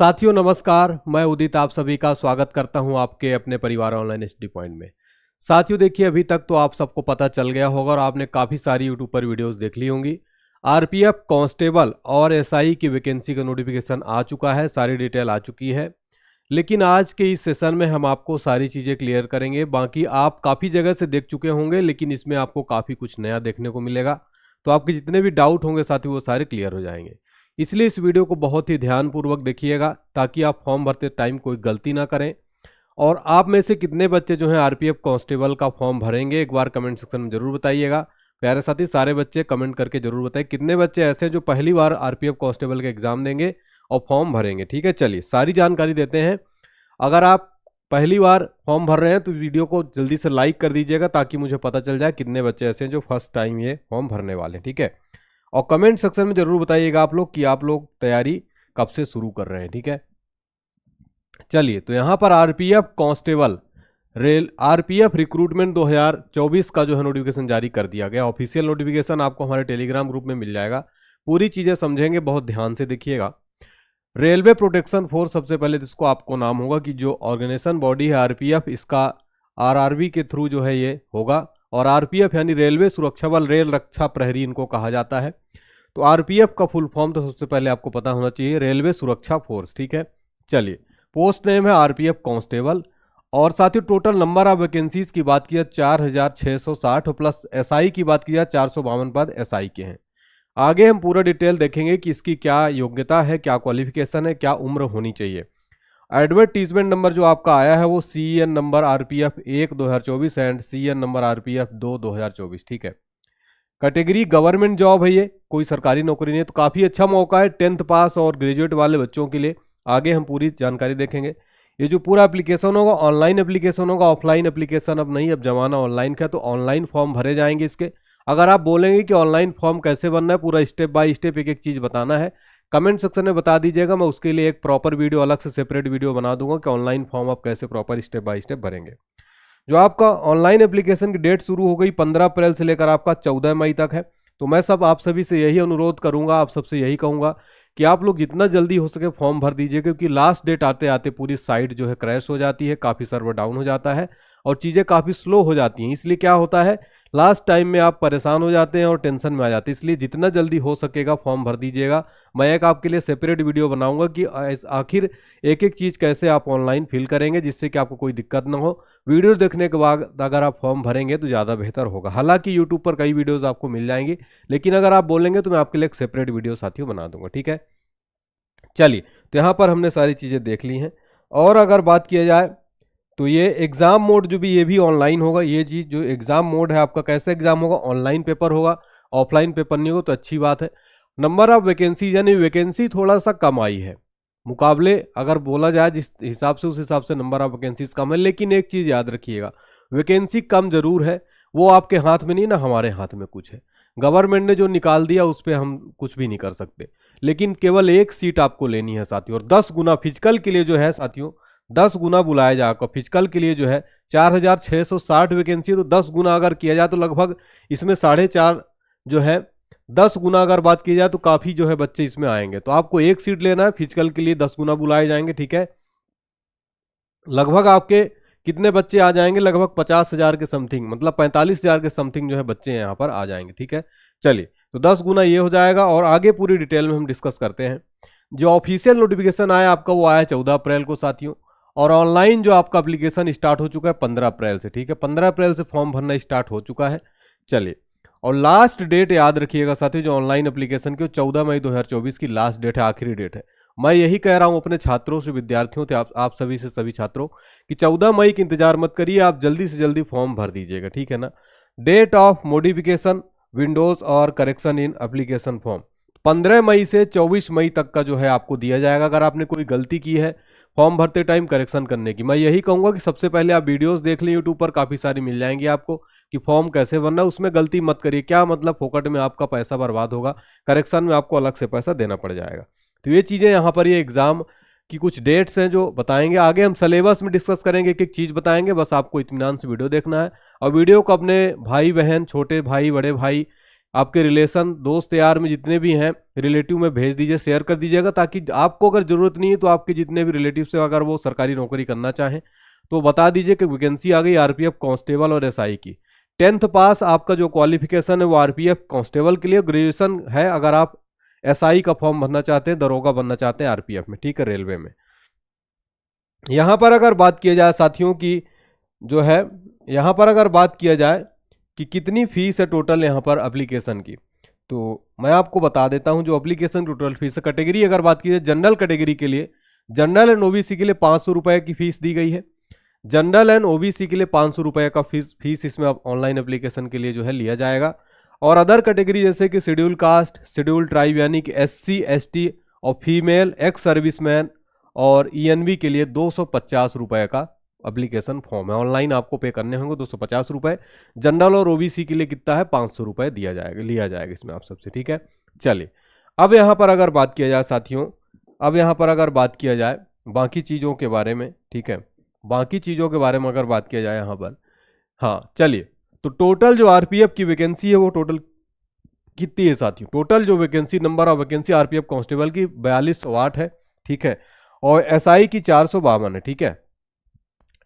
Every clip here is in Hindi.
साथियों नमस्कार, मैं उदित आप सभी का स्वागत करता हूं आपके अपने परिवार ऑनलाइन स्टडी पॉइंट में। साथियों देखिए, अभी तक तो आप सबको पता चल गया होगा और आपने काफ़ी सारी यूट्यूब पर वीडियोस देख ली होंगी। आरपीएफ कांस्टेबल और एसआई की वैकेंसी का नोटिफिकेशन आ चुका है, सारी डिटेल आ चुकी है। लेकिन आज के इस सेशन में हम आपको सारी चीज़ें क्लियर करेंगे। बाकी आप काफ़ी जगह से देख चुके होंगे, लेकिन इसमें आपको काफ़ी कुछ नया देखने को मिलेगा। तो आपके जितने भी डाउट होंगे साथियों वो सारे क्लियर हो जाएंगे। इसलिए इस वीडियो को बहुत ही ध्यानपूर्वक देखिएगा ताकि आप फॉर्म भरते टाइम कोई गलती ना करें। और आप में से कितने बच्चे जो हैं आरपीएफ कांस्टेबल का फॉर्म भरेंगे, एक बार कमेंट सेक्शन में जरूर बताइएगा। प्यारे साथी, सारे बच्चे कमेंट करके जरूर बताइए कितने बच्चे ऐसे हैं जो पहली बार आरपीएफ कांस्टेबल का एग्जाम देंगे और फॉर्म भरेंगे। ठीक है, चलिए सारी जानकारी देते हैं। अगर आप पहली बार फॉर्म भर रहे हैं तो वीडियो को जल्दी से लाइक कर दीजिएगा ताकि मुझे पता चल जाए कितने बच्चे ऐसे हैं जो फर्स्ट टाइम ये फॉर्म भरने वाले हैं। ठीक है, और कमेंट सेक्शन में जरूर बताइएगा आप लोग कि आप लोग तैयारी कब से शुरू कर रहे हैं। ठीक है, चलिए तो यहां पर आरपीएफ कांस्टेबल आरपीएफ रिक्रूटमेंट 2024 का जो है नोटिफिकेशन जारी कर दिया गया। ऑफिशियल नोटिफिकेशन आपको हमारे टेलीग्राम ग्रुप में मिल जाएगा। पूरी चीजें समझेंगे, बहुत ध्यान से देखिएगा। रेलवे प्रोटेक्शन फोर्स, सबसे पहले इसको आपको नाम होगा कि जो ऑर्गेनाइजेशन बॉडी है आरपीएफ, इसका आरआरबी के थ्रू जो है ये होगा। और आरपीएफ यानी रेलवे सुरक्षा बल, रेल रक्षा प्रहरी इनको कहा जाता है। तो आरपीएफ का फुल फॉर्म तो सबसे पहले आपको पता होना चाहिए, रेलवे सुरक्षा फोर्स। ठीक है, चलिए पोस्ट नेम है आरपीएफ कांस्टेबल। और साथ ही टोटल नंबर ऑफ वैकेंसीज की बात किया 4660 प्लस एसआई की बात किया 452 पद एसआई के हैं। आगे हम पूरा डिटेल देखेंगे कि इसकी क्या योग्यता है, क्या क्वालिफिकेशन है, क्या उम्र होनी चाहिए। एडवर्टीजमेंट नंबर जो आपका आया है वो CN number RPF 1 2024 and CN number RPF 2 2024। ठीक है, कैटेगरी गवर्नमेंट जॉब है, ये कोई सरकारी नौकरी नहीं है, तो काफ़ी अच्छा मौका है 10th पास और ग्रेजुएट वाले बच्चों के लिए। आगे हम पूरी जानकारी देखेंगे। ये जो पूरा एप्लीकेशन होगा ऑनलाइन एप्लीकेशन होगा, ऑफलाइन एप्लीकेशन अब नहीं, अब जमाना ऑनलाइन का, तो ऑनलाइन फॉर्म भरे जाएंगे इसके। अगर आप बोलेंगे कि ऑनलाइन फॉर्म कैसे बनना है, पूरा स्टेप बाय स्टेप एक एक चीज़ बताना है, कमेंट सेक्शन में बता दीजिएगा। मैं उसके लिए एक प्रॉपर वीडियो, अलग से सेपरेट वीडियो बना दूंगा कि ऑनलाइन फॉर्म आप कैसे प्रॉपर स्टेप बाय स्टेप भरेंगे। जो आपका ऑनलाइन एप्लीकेशन की डेट शुरू हो गई 15 अप्रैल से लेकर आपका 14 मई तक है। तो मैं आप सभी से यही अनुरोध करूंगा, आप सबसे यही कहूंगा कि आप लोग जितना जल्दी हो सके फॉर्म भर दीजिए, क्योंकि लास्ट डेट आते आते पूरी साइट जो है क्रैश हो जाती है, काफ़ी सर्वर डाउन हो जाता है और चीज़ें काफ़ी स्लो हो जाती हैं। इसलिए क्या होता है, लास्ट टाइम में आप परेशान हो जाते हैं और टेंशन में आ जाते हैं। इसलिए जितना जल्दी हो सकेगा फॉर्म भर दीजिएगा। मैं एक आपके लिए सेपरेट वीडियो बनाऊंगा कि आखिर एक एक चीज़ कैसे आप ऑनलाइन फिल करेंगे जिससे कि आपको कोई दिक्कत ना हो। वीडियो देखने के बाद अगर आप फॉर्म भरेंगे तो ज़्यादा बेहतर होगा। हालांकि यूट्यूब पर कई वीडियोज़ आपको मिल जाएंगी, लेकिन अगर आप बोलेंगे तो मैं आपके लिए एक सेपरेट वीडियो साथियों बना दूंगा। ठीक है, चलिए तो यहाँ पर हमने सारी चीज़ें देख ली हैं। और अगर बात किया जाए तो ये एग्ज़ाम मोड जो भी, ये भी ऑनलाइन होगा। ये चीज़ जो एग्ज़ाम मोड है आपका, कैसे एग्ज़ाम होगा, ऑनलाइन पेपर होगा, ऑफलाइन पेपर नहीं होगा, तो अच्छी बात है। नंबर ऑफ वैकेंसी, यानी वैकेंसी थोड़ा सा कम आई है मुकाबले, अगर बोला जाए जिस हिसाब से, उस हिसाब से नंबर ऑफ वैकेंसीज कम है। लेकिन एक चीज़ याद रखिएगा, वैकेंसी कम जरूर है, वो आपके हाथ में नहीं ना, हमारे हाथ में कुछ है। गवर्नमेंट ने जो निकाल दिया उस पर हम कुछ भी नहीं कर सकते। लेकिन केवल एक सीट आपको लेनी है साथियों। और 10 गुना फिजिकल के लिए जो है साथियों, 10 गुना बुलाया जाए आपका फिजिकल के लिए जो है 4660 वैकेंसी, तो 10 गुना अगर किया जाए तो लगभग इसमें 4.5 जो है 10 गुना अगर बात की जाए तो काफ़ी जो है बच्चे इसमें आएंगे। तो आपको एक सीट लेना है, फिजिकल के लिए 10 गुना बुलाए जाएंगे। ठीक है, लगभग आपके कितने बच्चे आ जाएंगे, लगभग 50,000 के समथिंग, मतलब 45,000 के समथिंग जो है बच्चे यहाँ पर आ जाएंगे। ठीक है, चलिए तो 10 गुना ये हो जाएगा। और आगे पूरी डिटेल में हम डिस्कस करते हैं। जो ऑफिशियल नोटिफिकेशन आया आपका वो आया 14 अप्रैल को साथियों। और ऑनलाइन जो आपका एप्लीकेशन स्टार्ट हो चुका है 15 अप्रैल से। ठीक है, 15 अप्रैल से फॉर्म भरना स्टार्ट हो चुका है। चलिए, और लास्ट डेट याद रखिएगा साथियों, जो ऑनलाइन एप्लीकेशन की 14 मई 2024 की लास्ट डेट है, आखिरी डेट है। मैं यही कह रहा हूं अपने छात्रों से, विद्यार्थियों से, आप सभी से, सभी छात्रों कि 14 मई की इंतजार मत करिए, आप जल्दी से जल्दी फॉर्म भर दीजिएगा। ठीक है ना। डेट ऑफ मॉडिफिकेशन विंडोज और करेक्शन इन एप्लीकेशन फॉर्म 15 मई से 24 मई तक का जो है आपको दिया जाएगा। अगर आपने कोई गलती की है फॉर्म भरते टाइम करेक्शन करने की, मैं यही कहूंगा कि सबसे पहले आप वीडियोस देख लें, यूट्यूब पर काफ़ी सारी मिल जाएंगी आपको कि फॉर्म कैसे भरना है। उसमें गलती मत करिए, क्या मतलब फोकट में आपका पैसा बर्बाद होगा, करेक्शन में आपको अलग से पैसा देना पड़ जाएगा। तो ये चीज़ें यहाँ पर, ये एग्जाम की कुछ डेट्स हैं जो बताएंगे। आगे हम सिलेबस में डिस्कस करेंगे, एक एक चीज़ बताएंगे। बस आपको इत्मीनान से वीडियो देखना है और वीडियो को अपने भाई बहन, छोटे भाई, बड़े भाई आपके रिलेशन, दोस्त यार में जितने भी हैं, रिलेटिव में भेज दीजिए, शेयर कर दीजिएगा, ताकि आपको अगर जरूरत नहीं है तो आपके जितने भी रिलेटिव से अगर वो सरकारी नौकरी करना चाहें तो बता दीजिए कि वैकेंसी आ गई आरपीएफ कांस्टेबल और एसआई की। 10th पास आपका जो क्वालिफिकेशन है वो आरपीएफ कांस्टेबल के लिए, ग्रेजुएशन है अगर आप एसआई का फॉर्म भरना चाहते हैं, दरोगा बनना चाहते हैं आरपीएफ में, ठीक है, रेलवे में। यहां पर अगर बात किया जाए साथियों की जो है, यहां पर अगर बात किया जाए कि कितनी फीस है टोटल यहां पर एप्लीकेशन की, तो मैं आपको बता देता हूं जो एप्लीकेशन टोटल फीस है। कैटेगरी अगर बात की जाए जनरल कैटेगरी के लिए, जनरल एंड ओबीसी के लिए 500 रुपए की फीस दी गई है। जनरल एंड ओबीसी के लिए 500 रुपए का फीस इसमें ऑनलाइन एप्लीकेशन के लिए जो है लिया जाएगा। और अदर कैटेगरी जैसे कि शेड्यूल कास्ट, शेड्यूल ट्राइब यानी कि एससी, एसटी और फीमेल, एक्स सर्विसमैन और ईएनबी के लिए 250 रुपए का एप्लीकेशन फॉर्म है, ऑनलाइन आपको पे करने होंगे 250 रुपए। जनरल और ओबीसी के लिए कितना है, 500 रुपए लिया जाएगा इसमें आप सबसे, ठीक है। चलिए अब यहां पर अगर बात किया जाए साथियों, अब यहां पर अगर बात किया जाए बाकी चीजों के बारे में, ठीक है, बाकी चीजों के बारे में अगर बात किया जाए यहां पर, हाँ चलिए, तो टोटल जो आरपीएफ की वैकेंसी है वो टोटल कितनी है साथियों, टोटल जो vacancy, number of vacancy RPF constable की 4208 है, ठीक है, और एसआई की 452 है, ठीक है,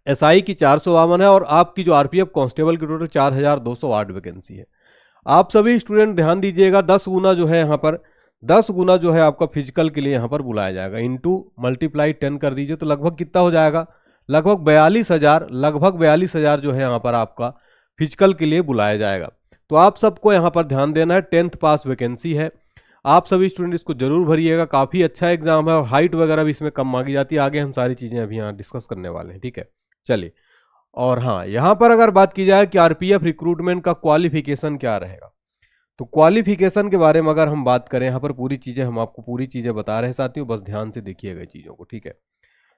एसआई की 452 है, और आपकी जो आरपीएफ कांस्टेबल की टोटल 4208 वैकेंसी है। आप सभी स्टूडेंट ध्यान दीजिएगा, 10 गुना जो है यहाँ पर, 10 गुना जो है आपका फिजिकल के लिए यहाँ पर बुलाया जाएगा, इंटू मल्टीप्लाई 10 कर दीजिए तो लगभग कितना हो जाएगा, लगभग 42,000 जो है यहाँ पर आपका फिजिकल के लिए बुलाया जाएगा। तो आप सबको यहाँ पर ध्यान देना है, 10th पास वैकेंसी है, आप सभी स्टूडेंट इसको जरूर भरिएगा, काफ़ी अच्छा एग्जाम है और हाइट वगैरह भी इसमें कम मांगी जाती है। आगे हम सारी चीज़ें अभी यहाँ डिस्कस करने वाले हैं, ठीक है। चलिए, और हाँ, यहाँ पर अगर बात की जाए कि आरपीएफ रिक्रूटमेंट का क्वालिफिकेशन क्या रहेगा, तो क्वालिफिकेशन के बारे में अगर हम बात करें, यहाँ पर पूरी चीज़ें हम आपको पूरी चीज़ें बता रहे हैं साथियों, बस ध्यान से देखिएगा चीज़ों को, ठीक है।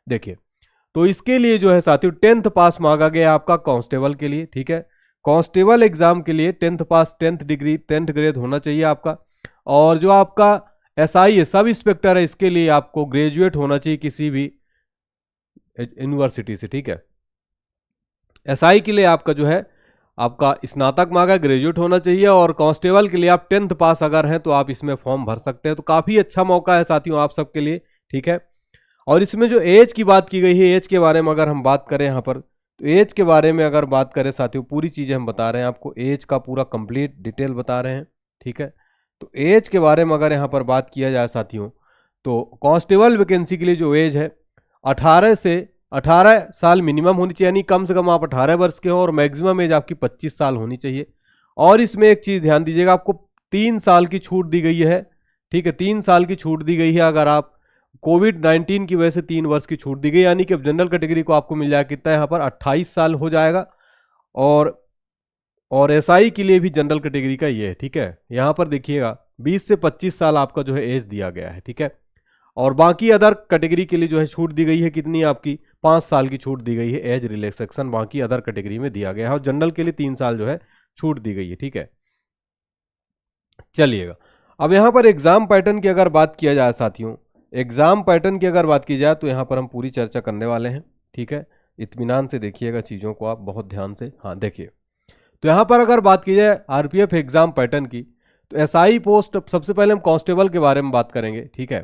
देखिए, तो इसके लिए जो है साथियों 10th पास मांगा गया आपका कांस्टेबल के लिए, ठीक है। कांस्टेबल एग्जाम के लिए 10th पास, 10th डिग्री, 10th ग्रेड होना चाहिए आपका। और जो आपका एसआई है, सब इंस्पेक्टर है, इसके लिए आपको ग्रेजुएट होना चाहिए किसी भी यूनिवर्सिटी से, ठीक है। एसआई के लिए आपका जो है आपका स्नातक मांगा, ग्रेजुएट होना चाहिए। और कांस्टेबल के लिए आप 10th पास अगर हैं तो आप इसमें फॉर्म भर सकते हैं। तो काफ़ी अच्छा मौका है साथियों आप सबके लिए, ठीक है। और इसमें जो एज की बात की गई है, एज के बारे में अगर हम बात करें यहाँ पर, तो एज के बारे में अगर बात करें साथियों, पूरी चीज़ें हम बता रहे हैं आपको, एज का पूरा कंप्लीट डिटेल बता रहे हैं, ठीक है। तो एज के बारे में अगर यहाँ पर बात किया जाए साथियों, तो कांस्टेबल वैकेंसी के लिए जो एज है 18 साल मिनिमम होनी चाहिए, यानी कम से कम आप 18 वर्ष के हो, और मैक्सिमम एज आपकी 25 साल होनी चाहिए। और इसमें एक चीज़ ध्यान दीजिएगा, आपको 3 साल की छूट दी गई है, ठीक है, 3 साल की छूट दी गई है। अगर आप कोविड-19 की वजह से 3 वर्ष की छूट दी गई, यानी कि अब जनरल कैटेगरी को आपको मिल जाएगा कितना, यहाँ पर 28 साल हो जाएगा। और एसआई के लिए भी जनरल कैटेगरी का ये है, ठीक है। यहाँ पर देखिएगा 20 से 25 साल आपका जो है एज दिया गया है, ठीक है। और बाकी अदर कैटेगरी के लिए जो है छूट दी गई है कितनी, आपकी 5 साल की छूट दी गई है, एज रिलैक्सेशन बाकी अदर कैटेगरी में दिया गया है। और जनरल के लिए 3 साल जो है छूट दी गई है, ठीक है। चलिएगा, अब यहाँ पर एग्जाम पैटर्न की अगर बात किया जाए साथियों, एग्जाम पैटर्न की अगर बात की जाए तो यहाँ पर हम पूरी चर्चा करने वाले हैं, ठीक है। इत्मीनान से देखिएगा चीज़ों को आप बहुत ध्यान से, हाँ देखिए। तो यहाँ पर अगर बात की जाए आरपीएफ एग्जाम पैटर्न की, तो एसआई पोस्ट, सबसे पहले हम कांस्टेबल के बारे में बात करेंगे, ठीक है।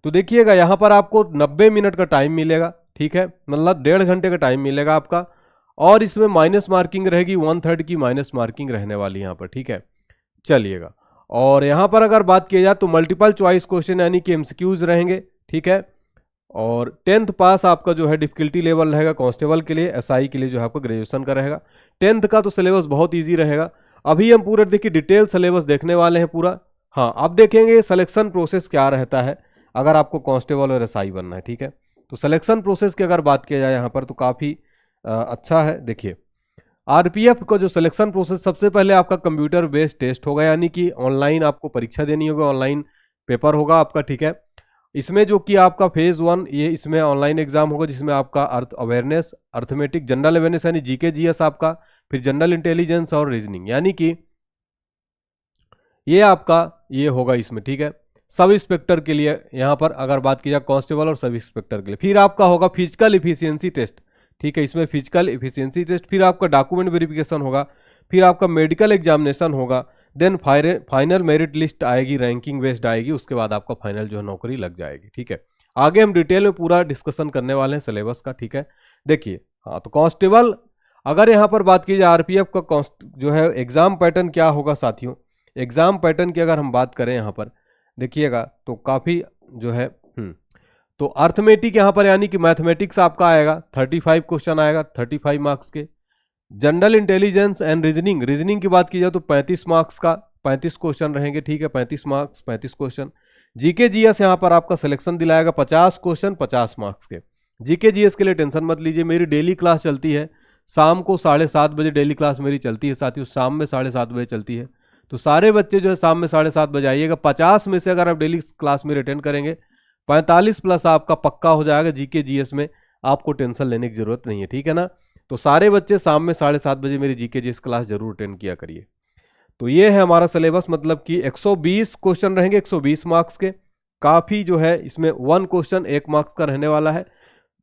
तो देखिएगा यहाँ पर आपको 90 मिनट का टाइम मिलेगा, ठीक है, मतलब 1.5 घंटे का टाइम मिलेगा आपका। और इसमें माइनस मार्किंग रहेगी, 1/3 की माइनस मार्किंग रहने वाली यहाँ पर, ठीक है। चलिएगा, और यहाँ पर अगर बात की जाए तो मल्टीपल चॉइस क्वेश्चन यानी कि एमसीक्यूज रहेंगे, ठीक है। और 10th पास आपका जो है डिफिकल्टी लेवल रहेगा कांस्टेबल के लिए, एसआई के लिए जो है आपका ग्रेजुएशन का रहेगा। 10th का तो सिलेबस बहुत इजी रहेगा। अभी हम पूरे देखिए डिटेल सिलेबस देखने वाले हैं पूरा। हाँ, अब देखेंगे सिलेक्शन प्रोसेस क्या रहता है अगर आपको कांस्टेबल और एसआई बनना है, ठीक है। तो सिलेक्शन प्रोसेस की अगर बात किया जाए यहाँ पर तो काफ़ी अच्छा है। देखिए, आरपीएफ का जो सिलेक्शन प्रोसेस, सबसे पहले आपका कंप्यूटर बेस्ड टेस्ट होगा, यानी कि ऑनलाइन आपको परीक्षा देनी होगी, ऑनलाइन पेपर होगा आपका, ठीक है। इसमें जो कि आपका फेज 1 ये इसमें ऑनलाइन एग्जाम होगा, जिसमें आपका अर्थ अवेयरनेस, अर्थमेटिक, जनरल अवेयरनेस यानी जीके जीएस आपका, फिर जनरल इंटेलिजेंस और रीजनिंग, यानी कि ये आपका ये होगा इसमें, ठीक है। सब इंस्पेक्टर के लिए यहाँ पर अगर बात की जाए कांस्टेबल और सब इंस्पेक्टर के लिए, फिर आपका होगा फिजिकल इफिशियंसी टेस्ट, ठीक है, इसमें फिजिकल इफिशियंसी टेस्ट, फिर आपका डॉक्यूमेंट वेरिफिकेशन होगा, फिर आपका मेडिकल एग्जामिनेशन होगा, देन फाइनल मेरिट लिस्ट आएगी, रैंकिंग बेस्ड आएगी, उसके बाद आपका फाइनल जो है नौकरी लग जाएगी। ठीक है, आगे हम डिटेल में पूरा डिस्कशन करने वाले हैं सिलेबस का। ठीक है, देखिए हाँ, तो कांस्टेबल अगर यहाँ पर बात की जाए आरपीएफ का जो है एग्जाम पैटर्न क्या होगा साथियों, एग्जाम पैटर्न की अगर हम बात करें यहाँ पर देखिएगा तो काफ़ी जो है तो अर्थमेटिक यहाँ पर यानी कि मैथमेटिक्स आपका आएगा 35 क्वेश्चन आएगा 35 मार्क्स के। General intelligence and reasoning, reasoning की बात की जाए तो 35 मार्क्स का 35 क्वेश्चन रहेंगे। ठीक है, 35 मार्क्स 35 क्वेश्चन। जीके जीएस यहाँ पर आपका सिलेक्शन दिलाएगा 50 क्वेश्चन 50 मार्क्स के। जीके जीएस के लिए टेंशन मत लीजिए, मेरी डेली क्लास चलती है शाम को 7:30 बजे डेली क्लास मेरी चलती है साथियों, शाम में 7:30 बजे चलती है। तो सारे बच्चे जो है शाम में 7:30 बजे आइएगा। 50 में से अगर आप डेली क्लास में अटेंड करेंगे 45 प्लस आपका पक्का हो जाएगा जीके जीएस में, आपको टेंशन लेने की जरूरत नहीं है। ठीक है ना, तो सारे बच्चे शाम में 7:30 बजे मेरी जीके जीएस क्लास जरूर अटेंड किया करिए। तो ये है हमारा सिलेबस, मतलब कि 120 क्वेश्चन रहेंगे 120 मार्क्स के। काफ़ी जो है इसमें 1 क्वेश्चन 1 मार्क्स का रहने वाला है।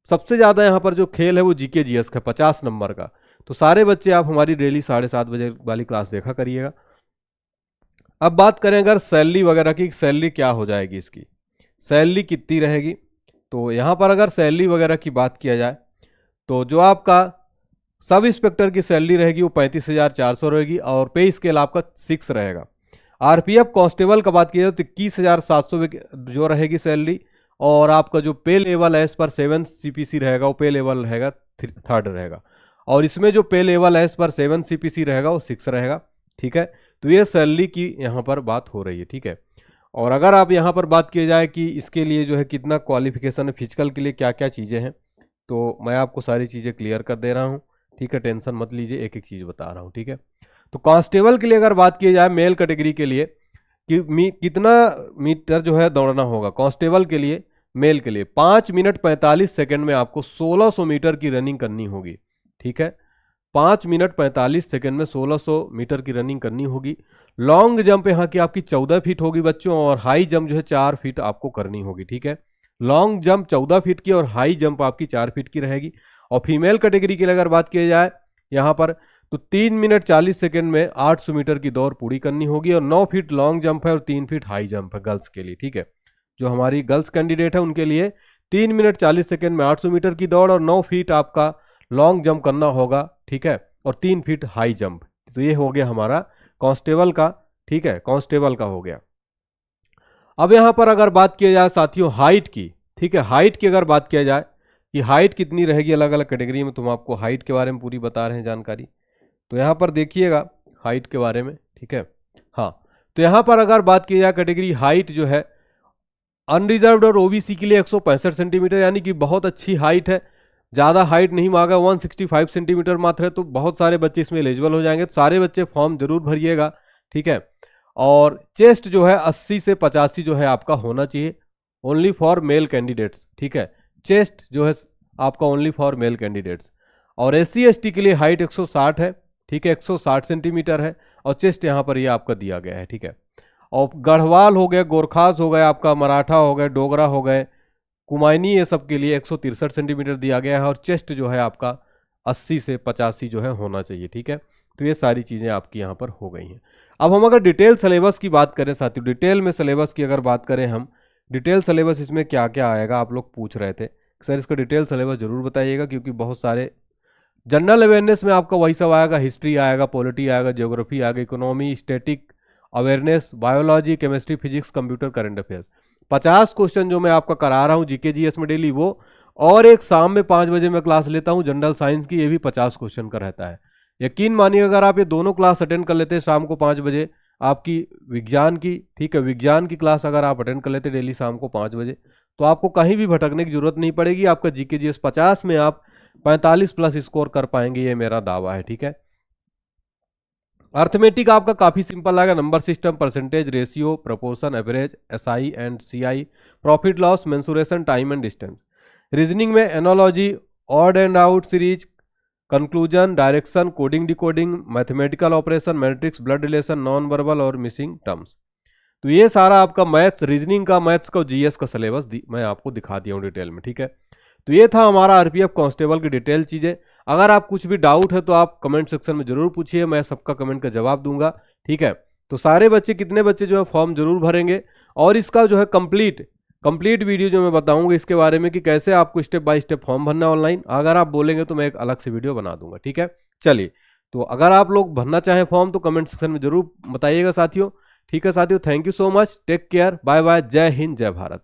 सबसे ज़्यादा यहाँ पर जो खेल है वो जीके जीएस का 50 नंबर का। तो सारे बच्चे आप हमारी डेली 7:30 बजे वाली क्लास देखा करिएगा। अब बात करें अगर सैलरी वगैरह की, सैलरी क्या हो जाएगी इसकी, सैलरी कितनी रहेगी, तो यहाँ पर अगर सैलरी वगैरह की बात किया जाए तो जो आपका सब इंस्पेक्टर की सैलरी रहेगी वो 35,400 रहेगी और पे स्केल आपका 6 रहेगा। आरपीएफ कांस्टेबल का बात किया जाए तो 21,700 जो रहेगी सैलरी, और आपका जो पे लेवल है इस पर 7 सीपीसी रहेगा, वो पे लेवल रहेगा 3rd रहेगा, और इसमें जो पे लेवल है इस पर 7 सीपीसी रहेगा वो 6 रहेगा। ठीक है, तो ये सैलरी की यहाँ पर बात हो रही है। ठीक है, और अगर आप यहाँ पर बात की जाए कि इसके लिए जो है कितना क्वालिफिकेशन है, फिजिकल के लिए क्या क्या चीज़ें हैं, तो मैं आपको सारी चीज़ें क्लियर कर दे रहा हूँ। ठीक है, टेंशन मत लीजिए, एक एक चीज़ बता रहा हूँ। ठीक है, तो कांस्टेबल के लिए अगर बात की जाए मेल कैटेगरी के लिए कि कितना मीटर जो है दौड़ना होगा कांस्टेबल के लिए, मेल के लिए 5 मिनट 45 सेकंड में आपको 1600 मीटर की रनिंग करनी होगी। ठीक है, 5 मिनट 45 सेकंड में 1600 मीटर की रनिंग करनी होगी। लॉन्ग जंप यहाँ की आपकी 14 फीट होगी बच्चों, और हाई जंप जो है 4 फीट आपको करनी होगी। ठीक है, लॉन्ग जंप 14 फीट की और हाई जंप आपकी 4 फीट की रहेगी। और फीमेल कैटेगरी की अगर बात की जाए यहाँ पर तो 3 मिनट 40 सेकंड में 800 मीटर की दौड़ पूरी करनी होगी, और 9 फीट लॉन्ग जंप है और 3 फीट हाई जंप है गर्ल्स के लिए। ठीक है, जो हमारी गर्ल्स कैंडिडेट है उनके लिए 3 मिनट 40 सेकंड में 800 मीटर की दौड़ और 9 फीट आपका लॉन्ग जंप करना होगा। ठीक है, और 3 फीट हाई जंप। तो ये हो गया हमारा कांस्टेबल का। ठीक है, कांस्टेबल का हो गया। अब यहां पर अगर बात किया जाए साथियों हाइट की, ठीक है, हाइट की अगर बात किया जाए कि हाइट कितनी रहेगी अलग अलग कैटेगरी में, तो हम आपको हाइट के बारे में पूरी बता रहे हैं जानकारी। तो यहां पर देखिएगा हाइट के बारे में। ठीक है, हाँ, तो यहां पर अगर बात की जाए कैटेगरी हाइट जो है अनरिजर्व्ड और ओबीसी के लिए 165 सेंटीमीटर, यानी कि बहुत अच्छी हाइट है, ज़्यादा हाइट नहीं मांगा, 165 सेंटीमीटर मात्र है, तो बहुत सारे बच्चे इसमें एलिजिबल हो जाएंगे। तो सारे बच्चे फॉर्म जरूर भरिएगा। ठीक है, और चेस्ट जो है 80 से 85 जो है आपका होना चाहिए, ओनली फॉर मेल कैंडिडेट्स। ठीक है, चेस्ट जो है आपका ओनली फॉर मेल कैंडिडेट्स। और SC ST के लिए हाइट 160 है। ठीक है, 160 सेंटीमीटर है, और चेस्ट यहाँ पर ये आपका दिया गया है। ठीक है, और गढ़वाल हो गए, गोरखास हो गए, आपका मराठा हो गए, डोगरा हो गए, कुमायनी, ये सब के लिए 163 सेंटीमीटर दिया गया है, और चेस्ट जो है आपका 80 से 85 जो है होना चाहिए। ठीक है, तो ये सारी चीज़ें आपकी यहाँ पर हो गई हैं। अब हम अगर डिटेल सिलेबस की बात करें साथियों, डिटेल में सिलेबस की अगर बात करें हम, डिटेल सिलेबस इसमें क्या क्या आएगा, आप लोग पूछ रहे थे सर इसका डिटेल सिलेबस जरूर बताइएगा, क्योंकि बहुत सारे जनरल अवेयरनेस में आपका वही सब आएगा, हिस्ट्री आएगा, पॉलिटी आएगा, ज्योग्राफी आएगा, economy, static awareness, biology, chemistry, physics, computer, current affairs. 50 question जो मैं आपका करा रहा हूँ जीके जीएस में डेली वो, और एक शाम में 5 बजे मैं क्लास लेता हूँ जनरल साइंस की, ये भी 50 क्वेश्चन का रहता है। यकीन मानिए अगर आप ये दोनों क्लास अटेंड कर लेते हैं शाम को 5 बजे आपकी विज्ञान की, ठीक है, विज्ञान की क्लास अगर आप अटेंड कर लेते डेली शाम को 5 बजे, तो आपको कहीं भी भटकने की जरूरत नहीं पड़ेगी। आपका जीके जीएस 50 में आप 45 प्लस स्कोर कर पाएंगे, ये मेरा दावा है। ठीक है, अर्थमेटिक आपका काफी सिंपल आएगा, number system, percentage, ratio, proportion, average, SI and CI, profit loss, mensuration, time and distance. Reasoning में analogy, odd and out series, conclusion, direction, coding decoding, mathematical operation, matrix, blood relation, non verbal और मिसिंग टर्म्स। तो ये सारा आपका मैथ्स, रीजनिंग का, मैथ्स का, GS का सिलेबस मैं आपको दिखा दिया हूँ डिटेल में। ठीक है, तो ये था हमारा आरपीएफ कांस्टेबल की डिटेल चीज़ें। अगर आप कुछ भी डाउट है तो आप कमेंट सेक्शन में जरूर पूछिए, मैं सबका कमेंट का जवाब दूंगा। ठीक है, तो सारे बच्चे, कितने बच्चे जो है फॉर्म जरूर भरेंगे, और इसका जो है कंप्लीट वीडियो जो मैं बताऊंगा इसके बारे में कि कैसे आपको स्टेप बाय स्टेप फॉर्म भरना है ऑनलाइन, अगर आप बोलेंगे तो मैं एक अलग से वीडियो बना दूंगा। ठीक है, चलिए, तो अगर आप लोग भरना चाहें फॉर्म तो कमेंट सेक्शन में जरूर बताइएगा साथियों। ठीक है साथियों, thank you so much, take care, bye bye, जय हिंद, जय भारत।